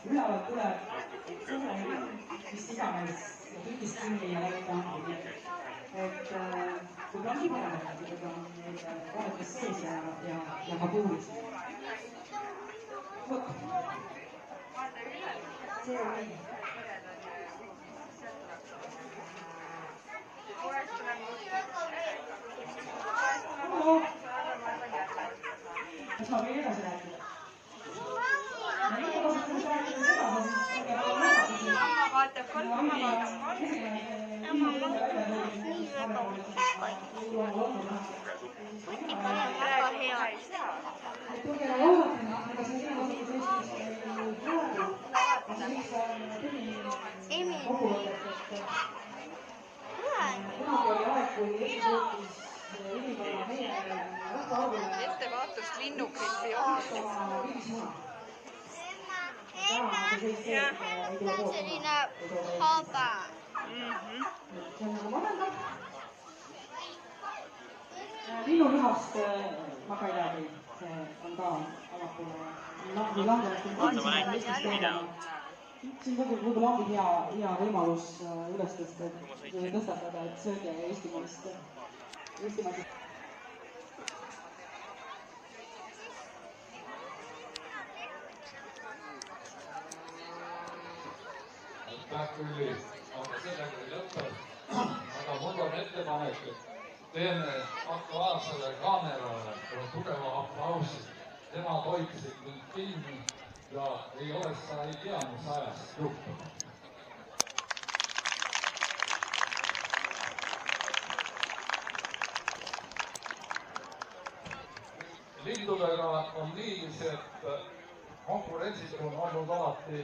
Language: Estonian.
ülevalt tuleb suhe mis iganes kõigist kinni ja läbi tahtigi. Et võib-olla on kiberevad, võib-olla on neid vaadates sees ja ka puuris. Look. See oli. Kas ma võin edasi rääkida? Ja nüüd ma kasutaks rääkida seda, siis Mamma vaatab kolm. Väga hea. Ettevaatust linnukripi selline haba. Linnulihast ma ka ei räägi, see on ka avapoole langenud. Siin võib-olla ongi hea võimalus üles tõstatada, et sööge eestimaist. Aitäh küll, aga sellega ei lõpeb. Aga mul on ettepanek, et teeme Aktuaalsele kaamerale tugeva aplausi. Tema hoidsid mind kinni ja ei oleks sa ei tea, mis ajast juhtub. Lindudega on niiviisi, et konkurentsid on olnud alati